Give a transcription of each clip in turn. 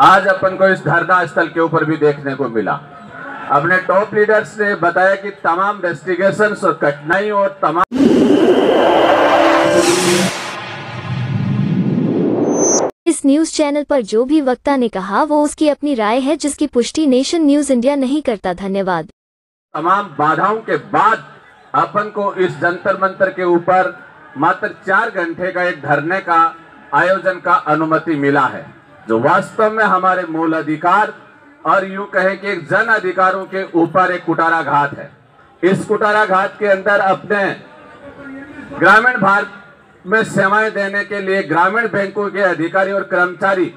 आज अपन को इस धरना स्थल के ऊपर भी देखने को मिला। अपने टॉप लीडर्स ने बताया कि तमाम रेस्ट्रिक्शंस और कठिनाई और तमाम इस न्यूज चैनल पर जो भी वक्ता ने कहा वो उसकी अपनी राय है, जिसकी पुष्टि नेशन न्यूज इंडिया नहीं करता। धन्यवाद। तमाम बाधाओं के बाद अपन को इस जंतर मंतर के ऊपर मात्र 4 घंटे का एक धरने का आयोजन का अनुमति मिला है, जो वास्तव में हमारे मूल अधिकार और यूं कहें कि एक जन अधिकारों के ऊपर एक कुटाराघात है। इस कुटाराघात के अंदर अपने ग्रामीण भारत में सेवाएं देने के लिए ग्रामीण बैंकों के अधिकारी और कर्मचारी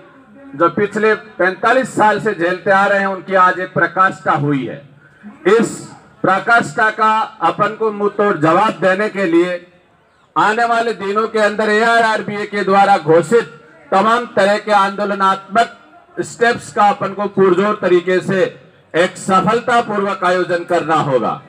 जो पिछले 45 साल से झेलते आ रहे हैं, उनकी आज एक प्रकाष्ठा हुई है। इस प्रकाष्ठा का अपन को मुंह तोड़ जवाब देने के लिए आने वाले दिनों के अंदर ARRBA के द्वारा घोषित तमाम तरह के आंदोलनात्मक स्टेप्स का अपन को पुरजोर तरीके से एक सफलतापूर्वक आयोजन करना होगा।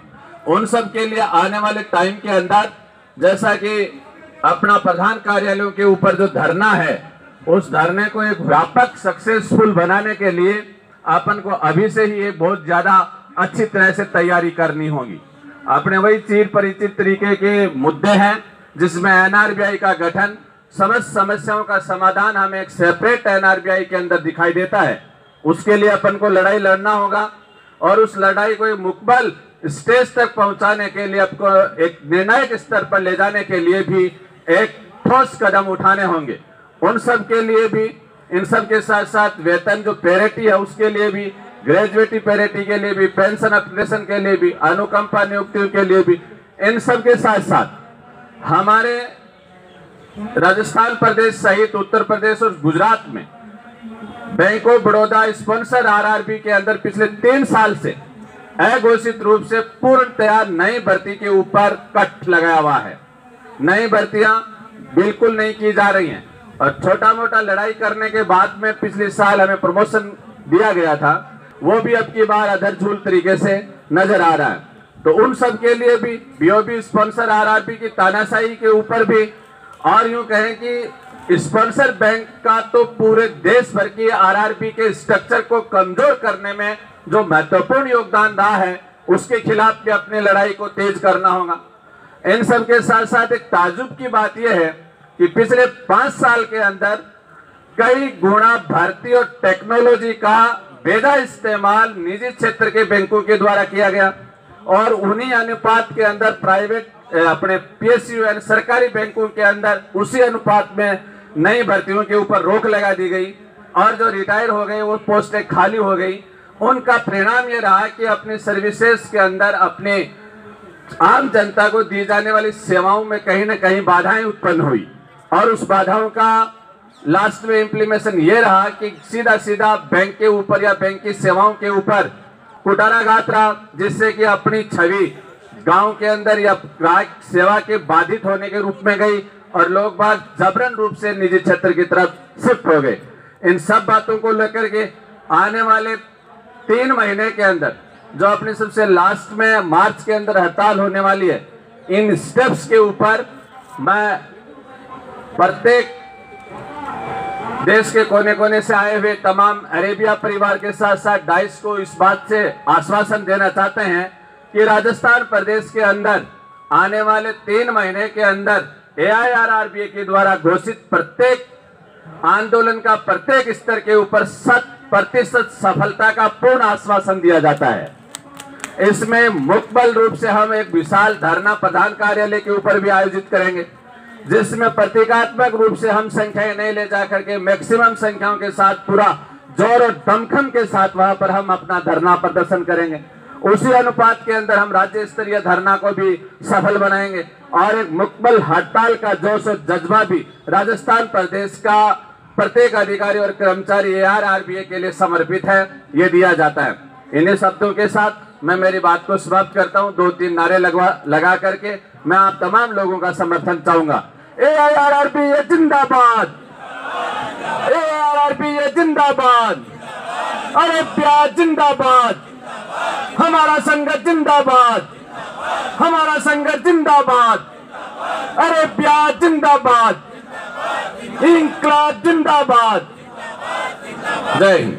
उन सब के लिए आने वाले टाइम के अंदर, जैसा कि अपना प्रधान कार्यालयों के ऊपर जो धरना है, उस धरने को एक व्यापक सक्सेसफुल बनाने के लिए अपन को अभी से ही एक बहुत ज्यादा अच्छी तरह से तैयारी करनी होगी। अपने वही चिर परिचित तरीके के मुद्दे हैं, जिसमें NRBI का गठन, समस्त समस्याओं का समाधान हमें एक सेपरेट NRBI के अंदर दिखाई देता है। उसके लिए अपन को लड़ाई लड़ना होगा और उस लड़ाई को एक मुकम्मल स्टेज तक पहुंचाने के लिए आपको एक निर्णायक स्तर पर ले जाने के लिए भी एक ठोस कदम उठाने होंगे। उन सब के लिए भी, इन सब के साथ साथ वेतन जो पैरिटी है उसके लिए भी, ग्रेजुएटी पैरिटी के लिए भी, पेंशन अपग्रेडेशन के लिए भी, अनुकंपा नियुक्तियों के लिए भी, इन सब के साथ साथ हमारे राजस्थान प्रदेश सहित उत्तर प्रदेश और गुजरात में bank of Baroda sponsor RRB के अंदर पिछले 3 साल से अघोषित रूप से पूर्णतया नई भर्ती के ऊपर कट लगाया हुआ है। नई भर्तियां बिल्कुल नहीं की जा रही हैं और छोटा मोटा लड़ाई करने के बाद में पिछले साल हमें प्रमोशन दिया गया था, वो भी अब की बार अधरझूल तरीके से नजर आ रहा है। तो उन सब के लिए भी BOB स्पॉन्सर RRB की तानाशाही के ऊपर भी, और यूं कहें कि स्पॉन्सर बैंक का तो पूरे देश भर की RRB के स्ट्रक्चर को कमजोर करने में जो महत्वपूर्ण योगदान रहा है, उसके खिलाफ भी अपनी लड़ाई को तेज करना होगा। इन सब के साथ साथ एक ताजुब की बात यह है कि पिछले 5 साल के अंदर कई गुना भर्ती और टेक्नोलॉजी का बेजा इस्तेमाल निजी क्षेत्र के बैंकों के द्वारा किया गया और उन्हीं अनुपात के अंदर प्राइवेट अपने PSU यानी सरकारी बैंकों के अंदर उसी अनुपात में नई भर्तियों के ऊपर रोक लगा दी गई और जो रिटायर हो गए वो पोस्टें खाली हो गई। उनका परिणाम ये रहा कि अपनी सर्विसेज के अंदर अपने आम जनता को दी जाने वाली सेवाओं में कहीं ना कहीं बाधाएं उत्पन्न हुई और उस बाधाओं का लास्ट में इम्प्लीमेशन ये रहा कि सीधा सीधा बैंक के ऊपर या बैंक की सेवाओं के ऊपर कुटाराघात रहा, जिससे कि अपनी छवि गांव के अंदर या ग्राहक सेवा के बाधित होने के रूप में गई और लोग बाग जबरन रूप से निजी क्षेत्र की तरफ शिफ्ट हो गए। इन सब बातों को लेकर के आने वाले 3 महीने के अंदर जो अपनी सबसे लास्ट में मार्च के अंदर हड़ताल होने वाली है, इन स्टेप्स के ऊपर मैं प्रत्येक देश के कोने कोने से आए हुए तमाम अरेबिया परिवार के साथ साथ डाइस को इस बात से आश्वासन देना चाहते हैं कि राजस्थान प्रदेश के अंदर आने वाले 3 महीने के अंदर AIRRBA के द्वारा घोषित प्रत्येक आंदोलन का प्रत्येक स्तर के ऊपर 100% सफलता का पूर्ण आश्वासन दिया जाता है। इसमें मुकम्मल रूप से हम एक विशाल धरना प्रधान कार्यालय के ऊपर भी आयोजित करेंगे, जिसमें प्रतीकात्मक रूप से हम संख्याएं नहीं ले जा करके मैक्सिमम संख्याओं के साथ पूरा जोर और दमखम के साथ वहां पर हम अपना धरना प्रदर्शन करेंगे। उसी अनुपात के अंदर हम राज्य स्तरीय धरना को भी सफल बनाएंगे और एक मुकम्मल हड़ताल का जोश और जज्बा भी राजस्थान प्रदेश का प्रत्येक अधिकारी और कर्मचारी ARRBA के लिए समर्पित है, ये दिया जाता है। इन्हीं शब्दों के साथ मैं मेरी बात को समाप्त करता हूं। 2-3 नारे लगा करके मैं आप तमाम लोगों का समर्थन चाहूंगा। AIRRBA जिंदाबाद, AIRRBA जिंदाबाद, अरे प्यार जिंदाबाद, हमारा संगठन जिंदाबाद, हमारा संगठन जिंदाबाद, अरे प्यार जिंदाबाद, इंकलाब जिंदाबाद, जय हिंद।